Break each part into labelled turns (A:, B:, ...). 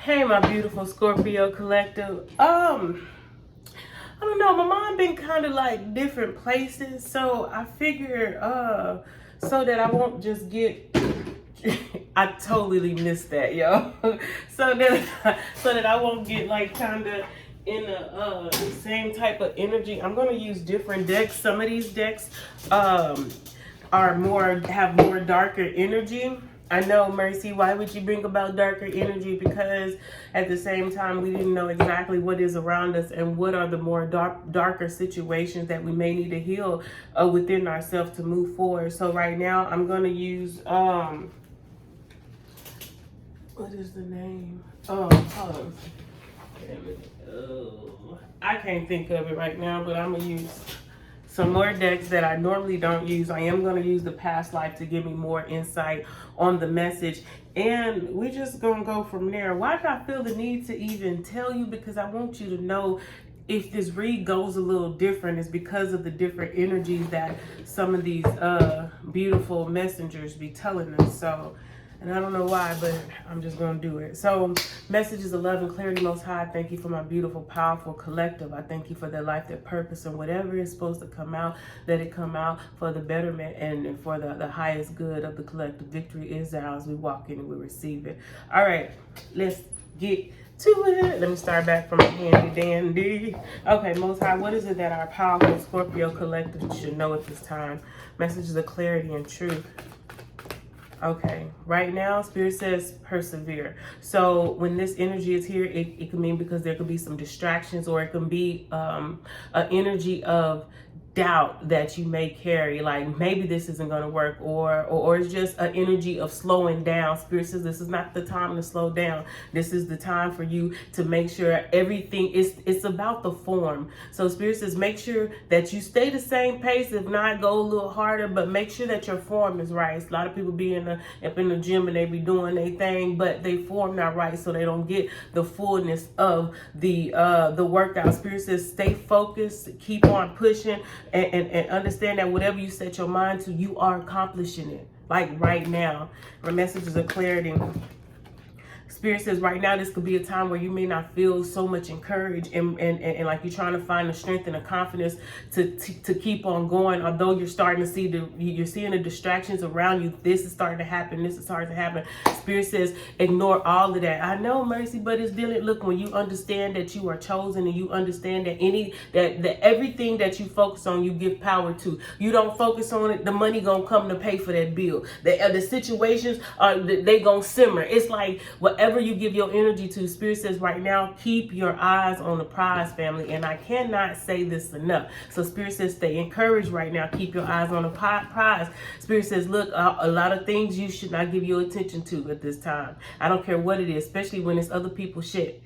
A: Hey, my beautiful Scorpio collective. I don't know. My mind been kind of like different places, so I figure, so that I won't just get. I totally missed that, yo. so that I won't get like kind of in the same type of energy. I'm gonna use different decks. Some of these decks, have more darker energy. I know, Mercy, why would you bring about darker energy? Because at the same time, we didn't know exactly what is around us and what are the more darker situations that we may need to heal within ourselves to move forward. So right now, I'm going to use, what is the name? Oh, hold on. Damn it. Oh, I can't think of it right now, but I'm going to use some more decks that I normally don't use. I am going to use the past life to give me more insight on the message. And we're just going to go from there. Why do I feel the need to even tell you? Because I want you to know if this read goes a little different, it's because of the different energies that some of these beautiful messengers be telling us. So, and I don't know why, but I'm just going to do it. So, messages of love and clarity, Most High. Thank you for my beautiful, powerful collective. I thank you for their life, their purpose, and whatever is supposed to come out, let it come out for the betterment and for the highest good of the collective. Victory is ours. We walk in and we receive it. All right, let's get to it. Let me start back from handy dandy. Okay, Most High, what is it that our powerful Scorpio collective should know at this time? Messages of clarity and truth. Okay, right now, Spirit says persevere. So when this energy is here, it can mean because there could be some distractions, or it can be an energy of doubt that you may carry, like maybe this isn't going to work, or it's just an energy of slowing down. Spirit says this is not the time to slow down. This is the time for you to make sure everything is, it's about the form. So Spirit says make sure that you stay the same pace, if not go a little harder, but make sure that your form is right. A lot of people be up in the gym and they be doing their thing, but they form not right, so they don't get the fullness of the workout. Spirit says stay focused, keep on pushing, and understand that whatever you set your mind to, you are accomplishing it. Like right now, my messages of clarity. Spirit says right now this could be a time where you may not feel so much encouraged and like you're trying to find the strength and the confidence to keep on going, although you're starting to see you're seeing the distractions around you. This is starting to happen, this is starting to happen. Spirit says ignore all of that. I know, Mercy, but it's dealing. Look, when you understand that you are chosen and you understand that everything that you focus on, you give power to. You don't focus on it, the money gonna come to pay for that bill. The situations are, they gonna simmer. It's like whatever you give your energy to, Spirit says right now, keep your eyes on the prize, family. And I cannot say this enough. So Spirit says stay encouraged right now. Keep your eyes on the prize. Spirit says, look, a lot of things you should not give your attention to at this time. I don't care what it is, especially when it's other people's shit.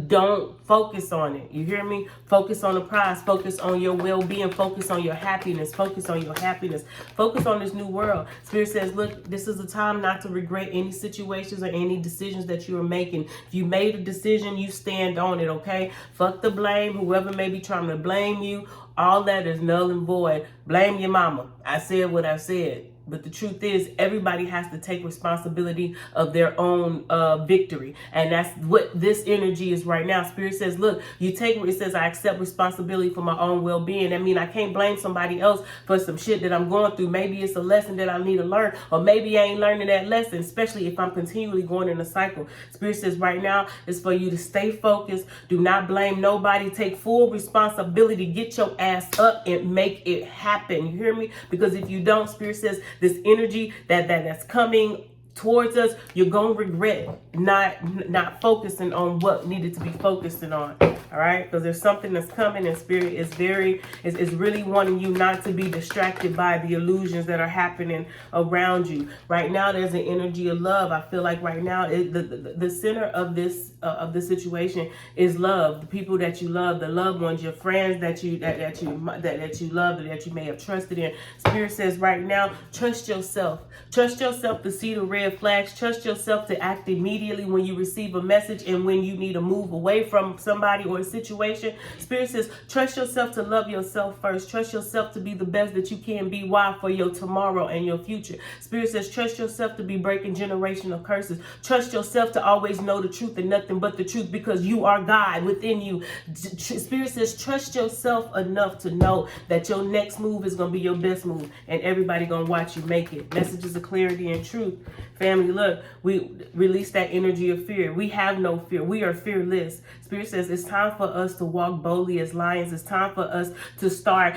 A: Don't focus on it. You hear me? Focus on the prize. Focus on your well-being. Focus on your happiness. Focus on your happiness. Focus on this new world. Spirit says, look, this is a time not to regret any situations or any decisions that you are making. If you made a decision, you stand on it, okay? Fuck the blame. Whoever may be trying to blame you, all that is null and void. Blame your mama. I said what I said. But the truth is, everybody has to take responsibility of their own victory. And that's what this energy is right now. Spirit says, look, you take it says, I accept responsibility for my own well-being. That means I can't blame somebody else for some shit that I'm going through. Maybe it's a lesson that I need to learn, or maybe I ain't learning that lesson, especially if I'm continually going in a cycle. Spirit says right now is for you to stay focused. Do not blame nobody. Take full responsibility. Get your ass up and make it happen. You hear me? Because if you don't, Spirit says, this energy that's coming towards us, you're gonna regret not focusing on what needed to be focusing on. All right, because there's something that's coming, and Spirit is really wanting you not to be distracted by the illusions that are happening around you. Right now, there's an energy of love. I feel like right now, the center of this situation is love. The people that you love, the loved ones, your friends that you love, that you may have trusted in. Spirit says right now, trust yourself. Trust yourself to see the red red flags. Trust yourself to act immediately when you receive a message and when you need to move away from somebody or a situation. Spirit says, trust yourself to love yourself first. Trust yourself to be the best that you can be. Why? For your tomorrow and your future. Spirit says, trust yourself to be breaking generational curses. Trust yourself to always know the truth and nothing but the truth, because you are God within you. Spirit says, trust yourself enough to know that your next move is going to be your best move, and everybody going to watch you make it. Messages of clarity and truth. Family, look, we release that energy of fear. We have no fear. We are fearless. Spirit says it's time for us to walk boldly as lions. It's time for us to start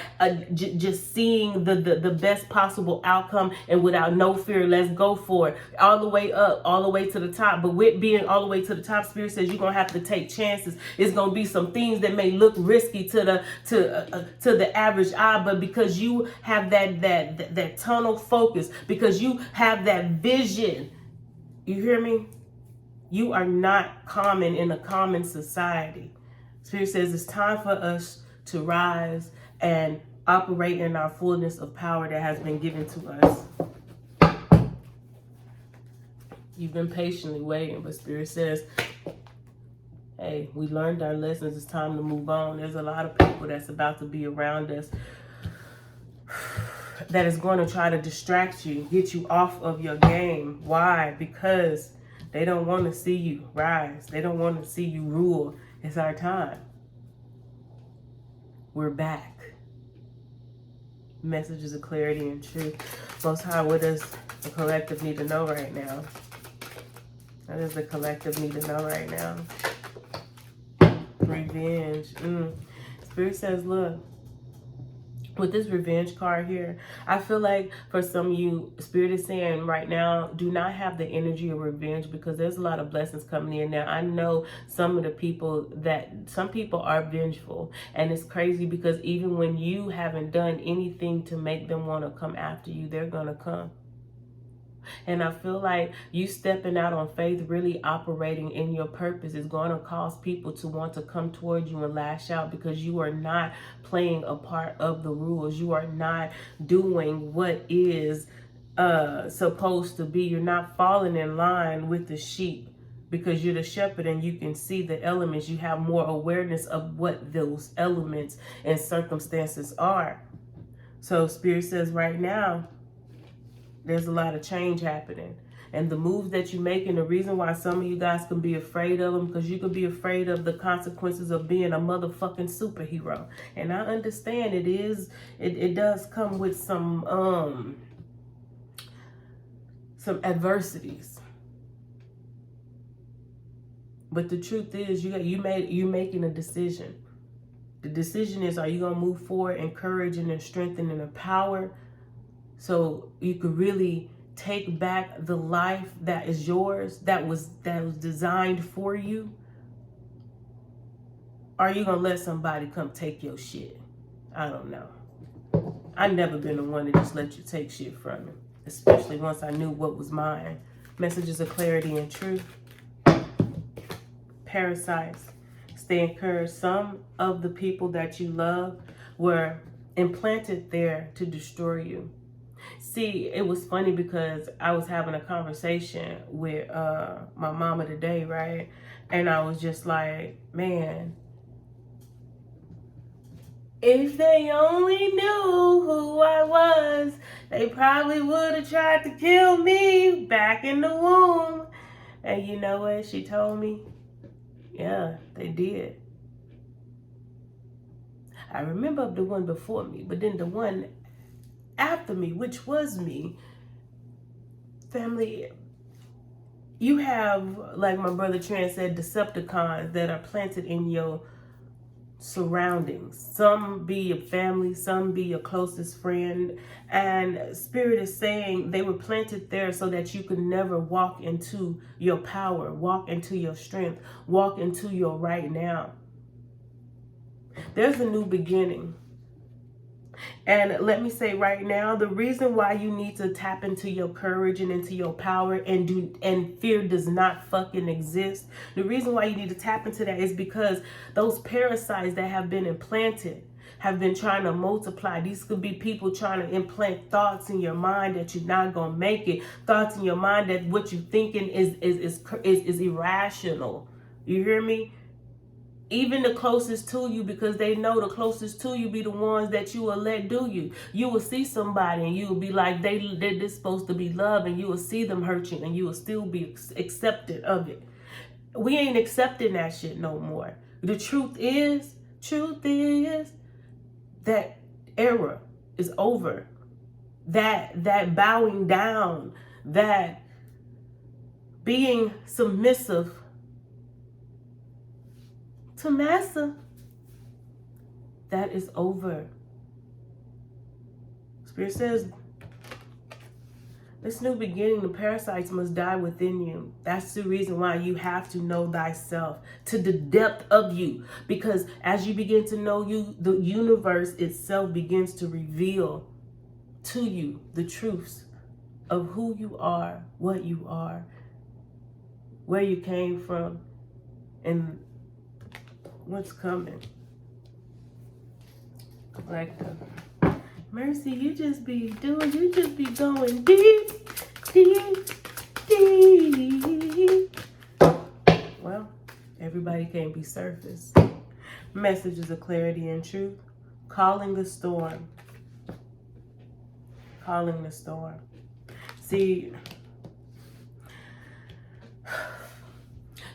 A: just seeing the best possible outcome, and without no fear, let's go for it. All the way up, all the way to the top. But with being all the way to the top, Spirit says you're going to have to take chances. It's going to be some things that may look risky to the average eye, but because you have that tunnel focus, because you have that vision, you hear me? You are not common in a common society. Spirit says it's time for us to rise and operate in our fullness of power that has been given to us. You've been patiently waiting, but Spirit says, hey, we learned our lessons. It's time to move on. There's a lot of people that's about to be around us that is going to try to distract you, get you off of your game. Why? Because they don't want to see you rise. They don't want to see you rule. It's our time. We're back. Messages of clarity and truth. Most High, what does the collective need to know right now? What does the collective need to know right now? Revenge. Spirit says, look, with this revenge card here, I feel like for some of you, Spirit is saying right now, do not have the energy of revenge, because there's a lot of blessings coming in. Now, I know some of the people some people are vengeful, and it's crazy because even when you haven't done anything to make them want to come after you, they're going to come. And I feel like you stepping out on faith, really operating in your purpose, is going to cause people to want to come toward you and lash out, because you are not playing a part of the rules. You are not doing what is supposed to be. You're not falling in line with the sheep, because you're the shepherd and you can see the elements. You have more awareness of what those elements and circumstances are. So Spirit says right now, there's a lot of change happening. And the moves that you make, and the reason why some of you guys can be afraid of them, because you can be afraid of the consequences of being a motherfucking superhero. And I understand it does come with some adversities. But the truth is, you making a decision. The decision is, are you gonna move forward in courage and in strength and in power, so you could really take back the life that is yours, that was designed for you? Or are you gonna let somebody come take your shit? I don't know. I've never been the one to just let you take shit from me, especially once I knew what was mine. Messages of clarity and truth. Parasites. Stay encouraged. Some of the people that you love were implanted there to destroy you. See, it was funny because I was having a conversation with my mama today, right? And I was just like, man, if they only knew who I was, they probably would have tried to kill me back in the womb. And you know what she told me? Yeah, they did. I remember the one before me, but then the one after me, which was me. Family, you have, like my brother Trent said, Decepticons that are planted in your surroundings. Some be your family, some be your closest friend. And Spirit is saying they were planted there so that you could never walk into your power, walk into your strength, walk into your right now. There's a new beginning. And let me say right now, the reason why you need to tap into your courage and into your power and fear does not fucking exist. The reason why you need to tap into that is because those parasites that have been implanted, have been trying to multiply. These could be people trying to implant thoughts in your mind that you're not going to make it. Thoughts in your mind that what you're thinking is irrational. You hear me? Even the closest to you, because they know the closest to you be the ones that you will let do you. You will see somebody and you will be like, they're supposed to be loved, and you will see them hurt you and you will still be accepted of it. We ain't accepting that shit no more. The truth is that era is over. That bowing down, that being submissive to massa, that is over. Spirit says, this new beginning, the parasites must die within you. That's the reason why you have to know thyself to the depth of you. Because as you begin to know you, the universe itself begins to reveal to you the truths of who you are, what you are, where you came from, and what's coming. Collective. Mercy, you just be going deep, deep, deep. Well, everybody can't be surface. Messages of clarity and truth. Calling the storm. Calling the storm. See,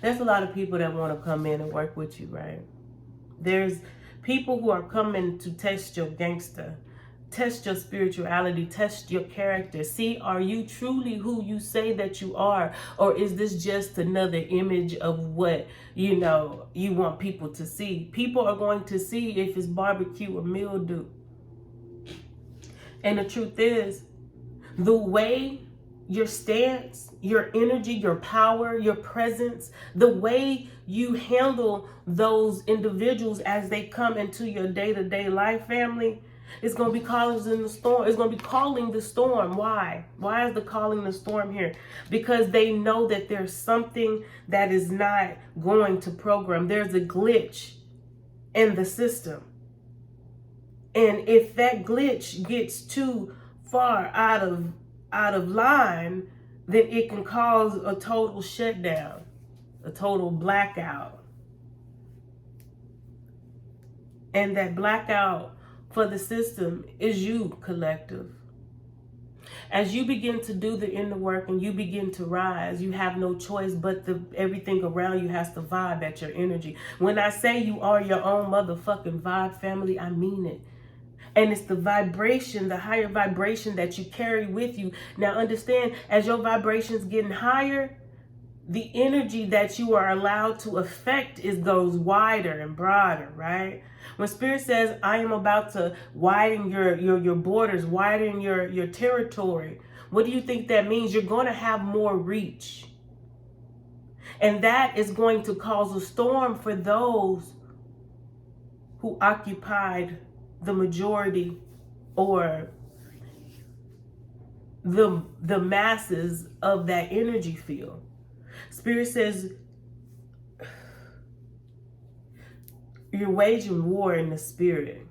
A: there's a lot of people that want to come in and work with you, right? There's people who are coming to test your gangster, test your spirituality, test your character. See, are you truly who you say that you are? Or is this just another image of what, you want people to see? People are going to see if it's barbecue or mildew. And the truth is, the way your stance, your energy, your power, your presence, the way you handle those individuals as they come into your day-to-day life, family, it's going to be calling the storm. It's going to be calling the storm. Why? Why is the calling the storm here? Because they know that there's something that is not going to program. There's a glitch in the system. And if that glitch gets too far out of line, then it can cause a total shutdown, a total blackout. And that blackout for the system is you, collective. As you begin to do the inner work and you begin to rise, you have no choice but everything around you has to vibe at your energy. When I say you are your own motherfucking vibe, family, I mean it. And it's the vibration, the higher vibration that you carry with you. Now understand, as your vibration's getting higher, the energy that you are allowed to affect goes wider and broader, right? When Spirit says, I am about to widen your borders, widen your territory, what do you think that means? You're going to have more reach. And that is going to cause a storm for those who occupied the majority or the masses of that energy field. Spirit says you're waging war in the spirit.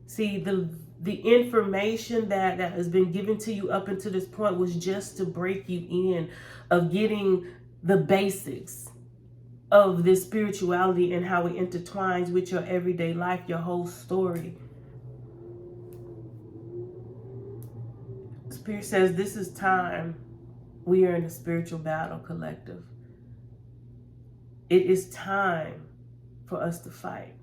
A: See, the information that has been given to you up until this point was just to break you in of getting the basics of this spirituality and how it intertwines with your everyday life, your whole story. Spirit says this is time. We are in a spiritual battle, collective. It is time for us to fight.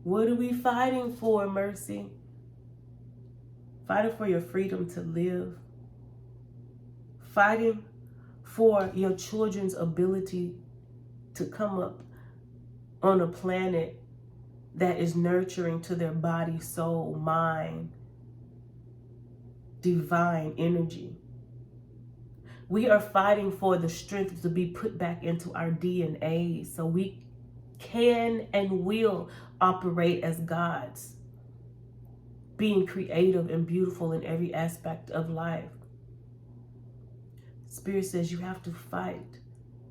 A: What are we fighting for, Mercy? Fighting for your freedom to live. Fighting for your children's ability to come up on a planet that is nurturing to their body, soul, mind, divine energy. We are fighting for the strength to be put back into our DNA so we can and will operate as gods, being creative and beautiful in every aspect of life. Spirit says you have to fight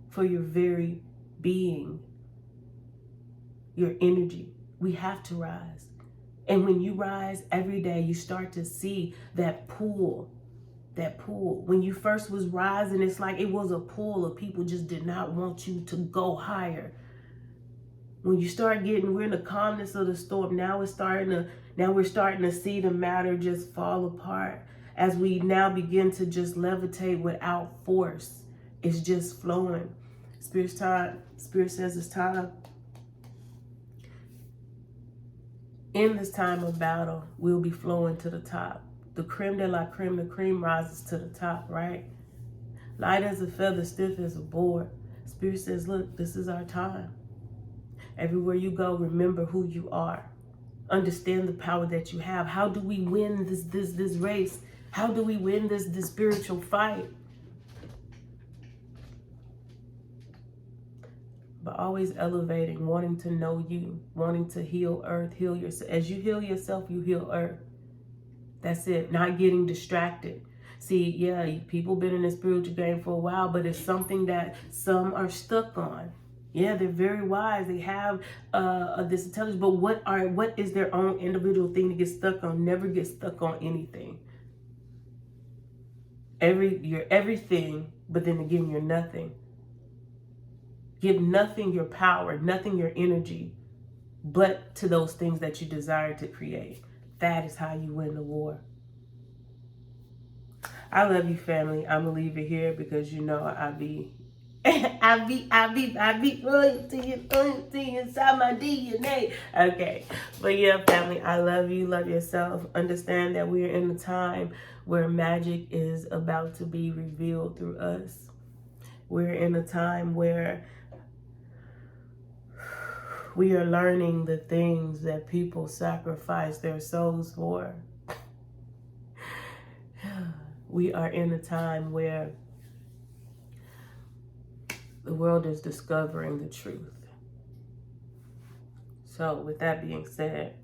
A: for your very being, your energy. We have to rise. And when you rise every day, you start to see that pull. That pull. When you first was rising, it's like it was a pull of people just did not want you to go higher. When you start getting, we're in the calmness of the storm. Now we're starting to see the matter just fall apart as we now begin to just levitate without force. It's just flowing. Spirit says it's time. In this time of battle, we'll be flowing to the top. The creme de la creme, the cream rises to the top, right? Light as a feather, stiff as a board. Spirit says, look, this is our time. Everywhere you go, remember who you are. Understand the power that you have. How do we win this race? How do we win this spiritual fight? But always elevating, wanting to know you, wanting to heal earth, heal yourself. As you heal yourself, you heal earth. That's it. Not getting distracted. See, yeah, people been in the spiritual game for a while, but it's something that some are stuck on. Yeah, they're very wise. They have this intelligence, but what is their own individual thing to get stuck on? Never get stuck on anything. You're everything, but then again, you're nothing. Give nothing your power, nothing your energy, but to those things that you desire to create. That is how you win the war. I love you, family. I'm gonna leave it here because you know I be royalty inside my DNA. Okay, but yeah, family, I love you. Love yourself. Understand that we are in a time where magic is about to be revealed through us. We're in a time where we are learning the things that people sacrifice their souls for. We are in a time where the world is discovering the truth. So with that being said,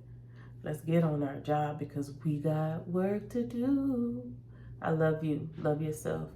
A: let's get on our job because we got work to do. I love you. Love yourself.